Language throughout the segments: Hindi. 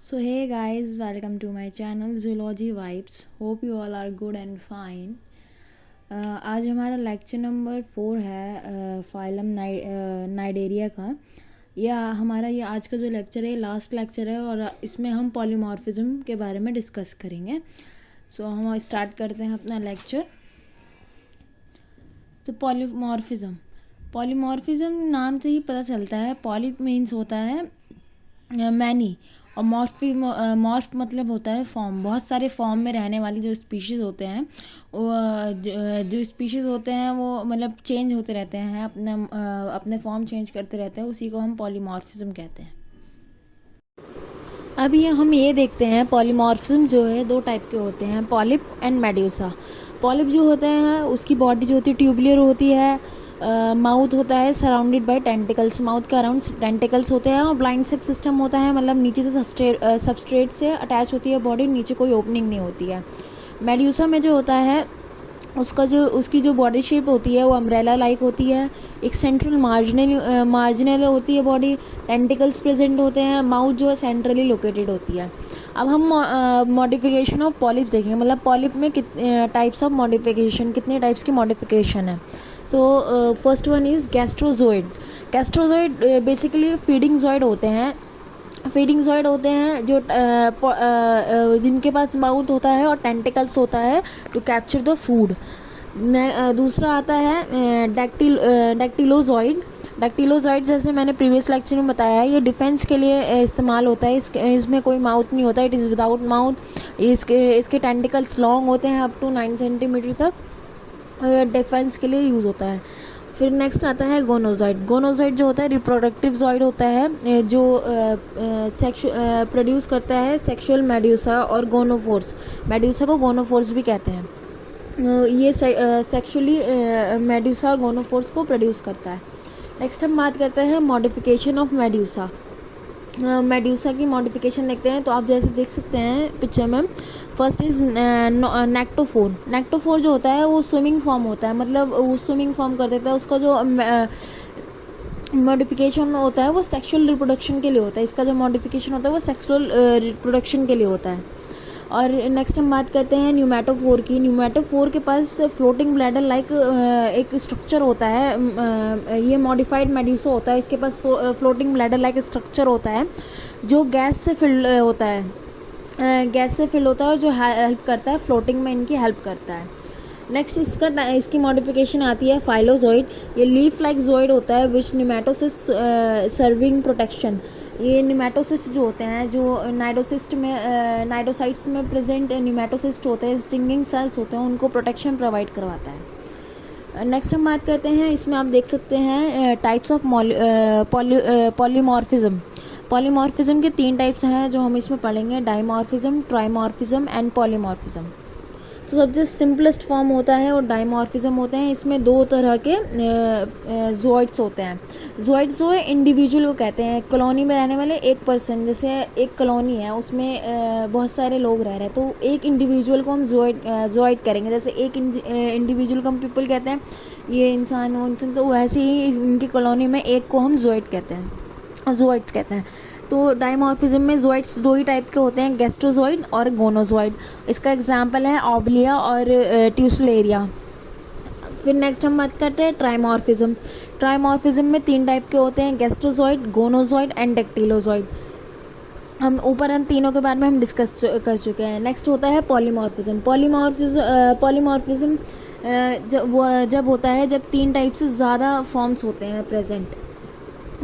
So hey guys, welcome to my channel Zoology Vibes. Hope you all are good and fine. आज हमारा लेक्चर नंबर 4 है फाइलम नाइडेरिया का। ये आज का जो लेक्चर है लास्ट लेक्चर है और इसमें हम पॉलीमॉर्फिज्म के बारे में डिस्कस करेंगे। सो हम स्टार्ट करते हैं अपना लेक्चर। तो पॉलीमॉर्फिज्म नाम से ही पता चलता है। पॉली मीन्स होता है मैनी और मॉर्फ मतलब होता है फॉर्म। बहुत सारे फॉर्म में रहने वाली जो स्पीशीज़ होते हैं जो स्पीशीज़ होते हैं वो मतलब चेंज होते रहते हैं, अपने फॉर्म चेंज करते रहते हैं, उसी को हम पॉलीमॉर्फिज्म कहते हैं। अब हम ये देखते हैं पॉलीमॉर्फिज्म जो है दो टाइप के होते हैं, पॉलिप एंड मेड्यूसा। पॉलिप जो होते हैं उसकी बॉडी जो होती है ट्यूबुलर होती है, माउथ होता है सराउंडेड बाय टेंटिकल्स, माउथ के अराउंड टेंटिकल्स होते हैं, और ब्लाइंड सेक सिस्टम होता है, मतलब नीचे से सबस्ट्रेट से अटैच होती है बॉडी, नीचे कोई ओपनिंग नहीं होती है। मेड्यूसा में जो होता है उसकी जो बॉडी शेप होती है वो अम्ब्रेला लाइक होती है, एक सेंट्रल मार्जिनल होती है बॉडी, टेंटिकल्स प्रेजेंट होते हैं, माउथ जो है सेंट्रली लोकेटेड होती है। अब हम मॉडिफिकेशन ऑफ पॉलिप देखेंगे, मतलब पॉलिप में टाइप्स ऑफ मॉडिफिकेशन, कितने टाइप्स की मॉडिफिकेशन है। So first one is gastrozooid. Gastrozooid basically feeding zooid होते हैं। जो जिनके पास माउथ होता है और टेंटिकल्स होता है टू कैप्चर द फूड। दूसरा आता है डेक्टिलोजॉइड। डेक्टिलोजॉइड जैसे मैंने प्रीवियस लेक्चर में बताया है, ये डिफेंस के लिए इस्तेमाल होता है। इसमें कोई माउथ नहीं होता, इट इज़ विदाउट माउथ। इसके टेंटिकल्स लॉन्ग होते हैं अप टू 9 सेंटीमीटर तक, डिफेंस के लिए यूज़ होता है। फिर नेक्स्ट आता है गोनोजॉइड। गोनोजॉइड जो होता है रिप्रोडक्टिव जॉइड होता है, जो प्रोड्यूस करता है सेक्सुअल मेड्यूसा और गोनोफोर्स। मेड्यूसा को गोनोफोर्स भी कहते हैं। ये सेक्सुअली मेड्यूसा और गोनोफोर्स को प्रोड्यूस करता है। नेक्स्ट हम बात करते हैं मॉडिफिकेशन ऑफ मेड्यूसा। मेड्यूसा की मॉडिफिकेशन देखते हैं, तो आप जैसे देख सकते हैं पिक्चर में, फर्स्ट इज़ नेक्टोफोर। नेक्टोफोर जो होता है वो स्विमिंग फॉर्म होता है, मतलब वो स्विमिंग फॉर्म कर देता है। उसका जो मॉडिफिकेशन होता है वो सेक्सुअल रिप्रोडक्शन के लिए होता है। इसका जो मॉडिफिकेशन होता है वो सेक्सुअल रिप्रोडक्शन के लिए होता है। और नेक्स्ट हम बात करते हैं न्यूमेटोफोर की। न्यूमेटोफोर के पास फ्लोटिंग ब्लैडर लाइक एक स्ट्रक्चर होता है। ये मॉडिफाइड मेड्यूसा होता है, इसके पास फ्लोटिंग ब्लैडर लाइक स्ट्रक्चर होता है जो गैस से फिल्ड होता है। और जो हेल्प करता है फ्लोटिंग में, इनकी हेल्प करता है। नेक्स्ट इसकी मॉडिफिकेशन आती है फाइलोजॉइड। ये लीफ लाइक जॉइड होता है विच निमेटोसिस्ट सर्विंग प्रोटेक्शन। ये निमेटोसिस्ट जो होते हैं, जो नाइडोसाइट्स में प्रेजेंट निमेटोसिस्ट होते हैं, स्टिंगिंग सेल्स होते हैं, उनको प्रोटेक्शन प्रोवाइड करवाता है। नेक्स्ट हम बात करते हैं, इसमें आप देख सकते हैं टाइप्स ऑफ पॉलीमॉर्फिज्म। पॉलीमॉर्फिज्म के 3 टाइप्स हैं जो हम इसमें पढ़ेंगे, डाइमॉर्फिज्म, ट्राइमॉर्फिज्म एंड पॉलीमॉर्फिज्म। तो सबसे सिंपलेस्ट फॉर्म होता है और डाइमॉर्फिज्म होते हैं। इसमें 2 तरह के ज़ोइड्स होते हैं। ज़ोइड्स जो है इंडिविजुअल को कहते हैं, कॉलोनी में रहने वाले एक पर्सन, जैसे एक कॉलोनी है उसमें बहुत सारे लोग रह रहे हैं, तो एक इंडिविजुअल को हम ज़ोइड करेंगे। जैसे एक इंडिविजुअल को हम पीपल कहते हैं, ये इंसान वो इंसान, तो वैसे ही इनकी कॉलोनी में एक को हम ज़ोइड्स कहते हैं। तो डाइमॉर्फिज्म में ज़ोइड्स 2 ही टाइप के होते हैं, गैस्ट्रोजॉइड और गोनोजॉइड। इसका एग्जांपल है ऑब्लिया और ट्यूसलेरिया। फिर नेक्स्ट हम बात करते हैं ट्राइमॉर्फिज्म। ट्राइमॉर्फिज्म में 3 टाइप के होते हैं, गैस्ट्रोजॉइड, गोनोजॉइड एंड डेक्टिलोजॉइड। हम तीनों के बारे में हम डिस्कस कर चुके हैं। नेक्स्ट होता है पॉलीमॉर्फिज्म। पॉलीमॉर्फिज्म जब होता है जब 3 टाइप से ज़्यादा फॉर्म्स होते हैं प्रेजेंट।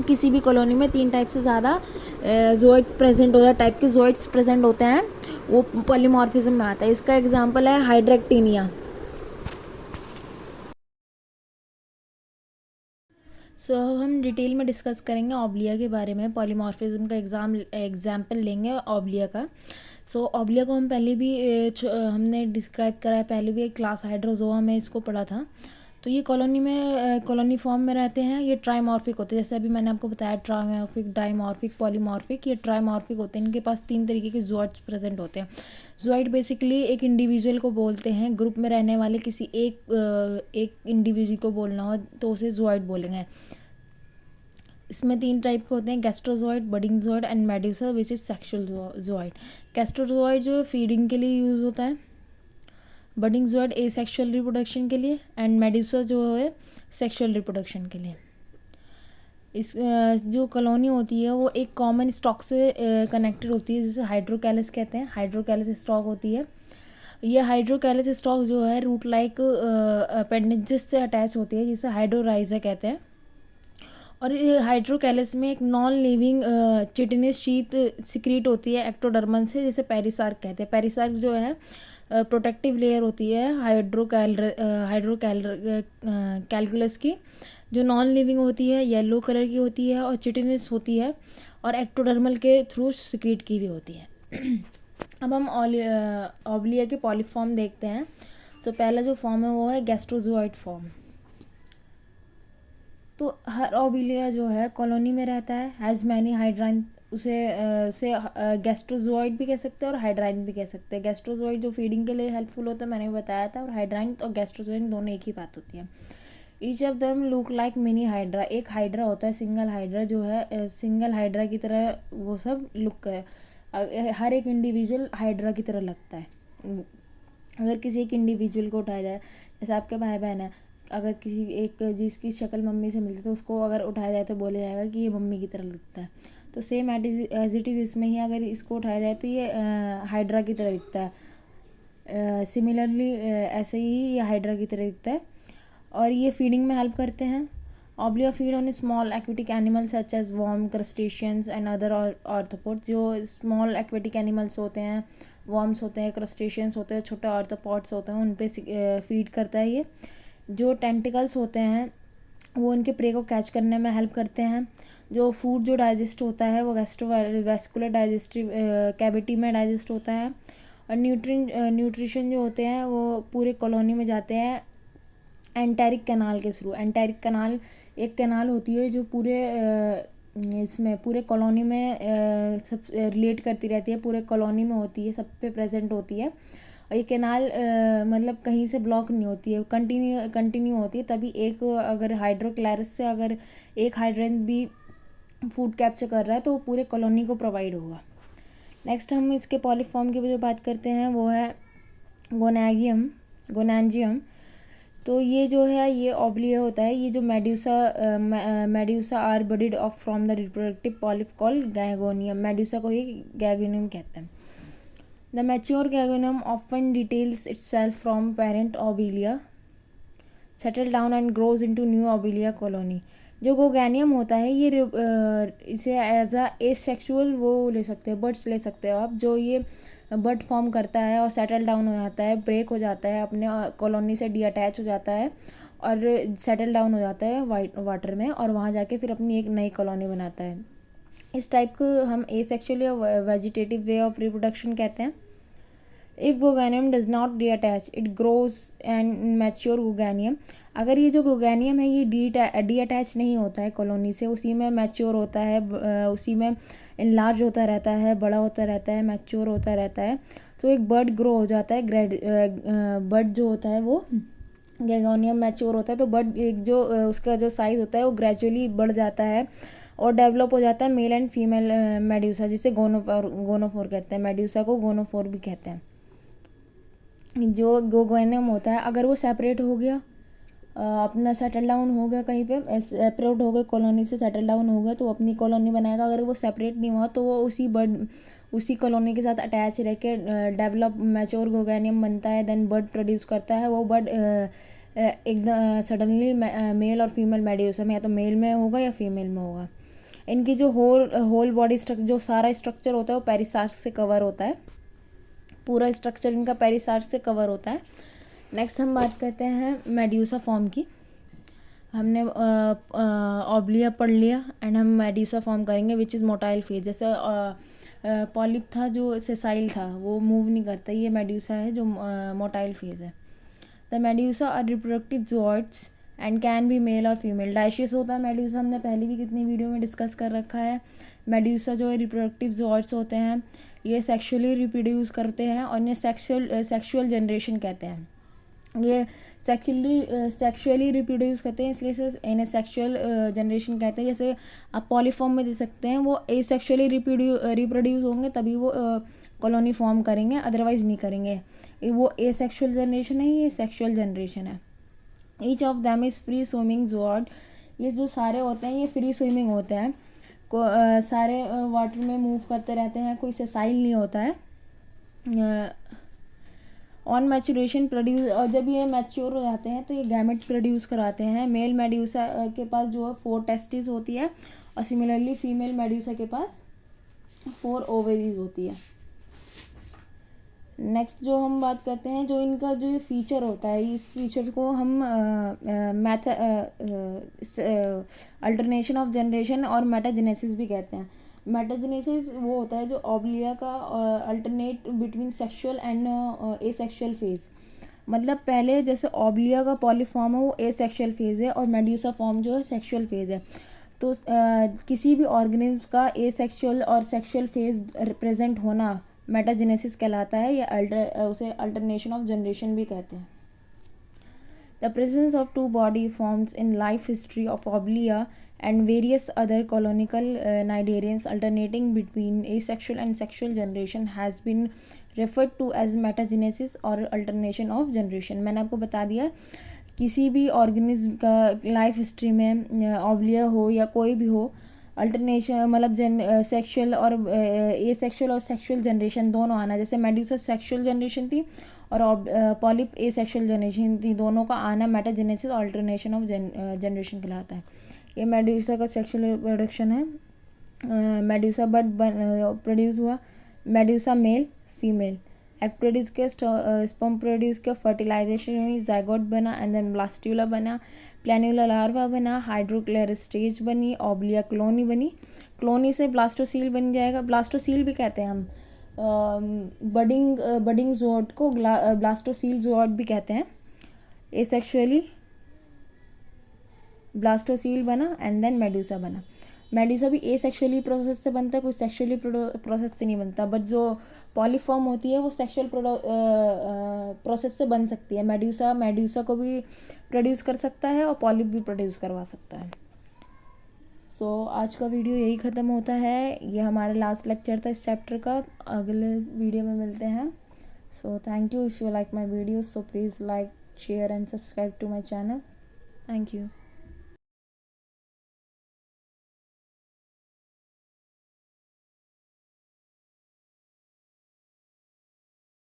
किसी भी कॉलोनी में 3 टाइप से ज़्यादा ज़ोइड प्रेजेंट होता है, टाइप के ज़ोइड्स प्रेजेंट होते हैं, वो पॉलीमॉर्फिज्म में आता है। इसका एग्जांपल है हाइड्रेक्टिनिया। सो अब हम डिटेल में डिस्कस करेंगे ऑब्लिया के बारे में। पॉलीमॉर्फिज्म का एग्जांपल लेंगे ऑब्लिया का। सो ऑब्लिया को हम पहले भी हमने डिस्क्राइब करा है, पहले भी एक क्लास हाइड्रोजोआ में इसको पढ़ा था। तो ये कॉलोनी फॉर्म में रहते हैं। ये ट्राइमॉर्फिक होते हैं, जैसे अभी मैंने आपको बताया, ट्राइमॉर्फिक, डाइमॉर्फिक, पॉलीमॉर्फिक। ये ट्राइमॉर्फिक होते हैं, इनके पास 3 तरीके के ज़ोइड्स प्रेजेंट होते हैं। ज़ोइड बेसिकली एक इंडिविजुअल को बोलते हैं, ग्रुप में रहने वाले किसी एक इंडिविजुअल को बोलना हो तो उसे ज़ोइड बोलेंगे। इसमें 3 टाइप के होते हैं, gastrozooid, budding zooid and medusa which is sexual zooid. Gastrozooid जो फीडिंग के लिए यूज़ होता है, बडिंग जोइड एसेक्सुअल रिप्रोडक्शन के लिए, एंड मेड्यूसा जो है सेक्सुअल रिप्रोडक्शन के लिए। इस जो कॉलोनी होती है वो एक कॉमन स्टॉक से कनेक्टेड होती है, जिसे हाइड्रोकैलस कहते हैं। हाइड्रोकैलस स्टॉक होती है। ये हाइड्रोकैलस स्टॉक जो है रूट लाइक अपेंडेजेस से अटैच होती है, जिसे हाइड्रोराइजा कहते हैं। और ये हाइड्रोकैलस में एक non living chitinous sheet secrete होती है एक्टोडर्मन से, जिसे पेरिसार्क कहते हैं। पेरिसार्क जो है प्रोटेक्टिव लेयर होती है कैलकुलस की, जो नॉन लिविंग होती है, येलो कलर की होती है और चिटिनस होती है, और एक्टोडर्मल के थ्रू सिक्रीट की भी होती है। अब हम ऑब्लिया के पॉलीफॉर्म देखते हैं। सो पहला जो फॉर्म है वो है गैस्ट्रोजोइड फॉर्म। तो हर ऑबिलिया जो है कॉलोनी में रहता है, हैज़ मैनी हाइड्राइन, उसे गैस्ट्रोजोइड भी कह सकते हैं और हाइड्राइन भी कह सकते हैं। गैस्ट्रोजोइड जो फीडिंग के लिए हेल्पफुल होता है, मैंने बताया था, और हाइड्राइन और गैस्ट्रोजोइड दोनों एक ही बात होती है। Each of them look like mini hydra. एक हाइड्रा होता है, सिंगल हाइड्रा जो है, सिंगल हाइड्रा की तरह वो सब लुक है। हर एक इंडिविजुअल हाइड्रा की तरह लगता है। अगर किसी एक इंडिविजुअल को उठाया जाए, जैसे आपके भाई बहन है, अगर किसी एक जिसकी शक्ल मम्मी से मिलती है तो उसको अगर उठाया जाए तो बोला जाएगा कि ये मम्मी की तरह लगता है। तो सेम एज इट इज़ इसमें ही अगर इसको उठाया जाए तो ये हाइड्रा की तरह दिखता है। सिमिलरली ऐसे ही ये हाइड्रा की तरह दिखता है, और ये फीडिंग में हेल्प करते हैं। Obelia feed on small aquatic animals such as worm, crustaceans and other arthropods. जो स्मॉल एक्वेटिक एनिमल्स होते हैं, वर्म्स होते हैं, क्रस्टेशियंस होते हैं, छोटे आर्थ्रोपोड्स होते हैं, उन पे फीड करता है ये। जो टेंटिकल्स होते हैं वो उनके प्रे को कैच करने में हेल्प करते हैं। जो फूड जो डाइजेस्ट होता है वो वेस्कुलर डाइजेस्टिव कैविटी में डाइजेस्ट होता है। और न्यूट्रिशन जो होते हैं वो पूरे कॉलोनी में जाते हैं एंटेरिक कैनाल के थ्रू। एंटेरिक कैनाल एक कैनाल होती है जो पूरे इसमें पूरे कॉलोनी में सब रिलेट करती रहती है, पूरे कॉलोनी में होती है, सब पे प्रेजेंट होती है। और ये कैनाल मतलब कहीं से ब्लॉक नहीं होती है, कंटिन्यू होती है। तभी एक अगर हाइड्रोक्लैरिस से अगर एक हाइड्रेन भी फूड कैप्चर कर रहा है तो वो पूरे कॉलोनी को प्रोवाइड होगा। नेक्स्ट हम इसके पॉलीफॉर्म की जो बात करते हैं वो है गोनांजियम। तो ये जो है ये ऑब्लिया होता है। ये जो medusa are budded off from the reproductive polyp call gonangium. Medusa को ही गैगोनियम कहते हैं। The mature gonangium often detaches itself from parent obelia, settle down and grows into new obelia colony. जो गोगैनियम होता है ये इसे एज अ एसेक्सुअल वो ले सकते हैं, बर्ड्स ले सकते हो आप। जो ये बर्ड फॉर्म करता है और सेटल डाउन हो जाता है, ब्रेक हो जाता है, अपने कॉलोनी से डी अटैच हो जाता है और सेटल डाउन हो जाता है वाटर में, और वहाँ जाके फिर अपनी एक नई कॉलोनी बनाता है। इस टाइप को हम एसेक्सुअल या वेजिटेटिव वे ऑफ रिप्रोडक्शन कहते हैं। If gonangium does not detach it grows and mature gonangium. अगर ये जो गोगैनियम है ये डी अटैच नहीं होता है कॉलोनी से, उसी में मैच्योर होता है, उसी में इनलार्ज होता रहता है, बड़ा होता रहता है, मैच्योर होता रहता है, तो एक बर्ड ग्रो हो जाता है। बर्ड जो होता है वो गोगैनियम मैच्योर होता है तो बर्ड एक जो उसका जो साइज़ होता है वो ग्रेजुअली बढ़ जाता है और डेवलप हो जाता है मेल एंड फीमेल मेड्यूसा, जिसे गोनोफोर कहते हैं। मेड्यूसा को गोनोफोर भी कहते हैं। जो गोगैनियम होता है अगर वो सेपरेट हो गया, अपना सेटल डाउन हो गया कहीं पे, सेपरेट हो गए कॉलोनी से, सेटल डाउन हो गया तो अपनी कॉलोनी बनाएगा। अगर वो सेपरेट नहीं हुआ तो वो उसी कॉलोनी के साथ अटैच रह के डेवलप मैच्योर गोगैनियम बनता है, देन बर्ड प्रोड्यूस करता है। वो बर्ड एकदम सडनली मेल और फीमेल मेड्यूसा में या तो मेल में होगा या फीमेल में होगा। इनकी जो होल बॉडी स्ट्रक्चर, जो सारा स्ट्रक्चर होता है वो पेरिसार्क से कवर होता है। पूरा स्ट्रक्चर इनका पेरिसार्क से कवर होता है। नेक्स्ट हम बात करते हैं मेड्यूसा फॉर्म की। हमने ऑब्लिया पढ़ लिया एंड हम मेड्यूसा फॉर्म करेंगे विच इज़ मोटाइल फेज। जैसे पॉलिप था जो सेसाइल था वो मूव नहीं करता, ये मेड्यूसा है जो मोटाइल फेज है। The medusa are reproductive zooids and can be male और फीमेल। डाइशियस होता है मेड्यूसा, हमने पहले भी कितनी वीडियो में डिस्कस कर रखा है। मेड्यूसा जो है रिप्रोडक्टिव जूओइड्स होते हैं, ये सेक्सुअली रिप्रोड्यूस करते हैं और इन्हें सेक्सुअल जनरेशन कहते हैं। ये सेक्सुअली रिप्रोड्यूस करते हैं, इसलिए इसे इन्हें सेक्सुअल जनरेशन कहते हैं। जैसे आप पॉलीफॉर्म में दे सकते हैं, वो एसेक्सुअली रिप्रोड्यूस होंगे तभी वो कॉलोनी फॉर्म करेंगे, अदरवाइज नहीं करेंगे। वो एसेक्सुअल जनरेशन है, ये सेक्सुअल जनरेशन है। Each of them is free swimming zooid. ये जो सारे होते हैं ये फ्री स्विमिंग होते हैं, सारे वाटर में मूव करते रहते हैं, कोई सेसाइल नहीं होता है। ऑन मैचुरेशन प्रोड्यूस, और जब ये मैच्योर हो जाते हैं तो ये गैमेट प्रोड्यूस कराते हैं। मेल मेड्यूसा के पास जो है 4 टेस्टिस होती है, और सिमिलरली फीमेल मेड्यूसा के पास 4 ओवरीज होती है। नेक्स्ट जो हम बात करते हैं, जो इनका जो ये फीचर होता है, इस फीचर को हम अल्टरनेशन ऑफ जनरेशन और मेटाजेनेसिस भी कहते हैं। मेटाजेनेसिस वो होता है जो ओब्लिया का alternate between sexual and asexual phase. मतलब पहले जैसे ओब्लिया का पॉलीफॉर्म है वो एसेक्सुअल फेज है, और मेड्यूसा फॉर्म जो है सेक्सुअल फेज है। तो किसी भी ऑर्गेनिज्म का एसेक्सुअल और सेक्सुअल फेज रिप्रेजेंट होना मेटाजेनेसिस कहलाता है, या उसे अल्टरनेशन ऑफ जनरेशन भी कहते हैं। The presence of 2 body forms in life history of obelia and various other colonial cnidarians alternating between asexual and sexual generation has been referred to as metagenesis और alternation of generation। मैंने आपको बता दिया, किसी भी ऑर्गेनिज्म का लाइफ हिस्ट्री में ओब्लिया हो या कोई भी हो, अल्टरनेशन मतलब सेक्सुअल और एसेक्सुअल और सेक्सुअल जनरेशन दोनों आना। जैसे मेड्यूसा सेक्सुअल जनरेशन थी और पॉलिप एसेक्सुअल जनरेशन थी, दोनों का आना मेटाजेनेसिस अल्टरनेशन ऑफ जनरेशन कहलाता है। ये मेड्यूसा का सेक्सुअल रिप्रोडक्शन है। मेड्यूसा बड प्रोड्यूस हुआ, medusa male female, egg produce किया, स्पर्म प्रोड्यूस किया, फर्टिलाइजेशन हुई, जाइगोट बना, एंड देन ब्लास्ट्यूला बना, प्लैन्यूला लार्वा बना, हाइड्रोक्लेर स्टेज बनी, ओब्लिया कॉलोनी बनी। कॉलोनी से ब्लास्टोसील बन जाएगा, ब्लास्टोसील भी कहते हैं हम। बडिंग ज़ूऑड को ब्लास्टोसील ज़ूऑड भी कहते हैं। एसेक्सुअली ब्लास्टोसील बना, एंड देन मेड्यूसा बना। मेड्यूसा भी एसेक्सुअली प्रोसेस से बनता है, कोई सेक्सुअली प्रोसेस से नहीं बनता, बट जो पॉलीफॉर्म होती है वो सेक्सुअल प्रोसेस से बन सकती है। मेड्यूसा को भी प्रोड्यूस कर सकता है और पॉलिप भी प्रोड्यूस करवा सकता है। सो आज का वीडियो यही ख़त्म होता है। ये हमारा लास्ट लेक्चर था इस चैप्टर का। अगले वीडियो में मिलते हैं। So thank you. If you like my videos so please like, share and subscribe to my channel. Thank you.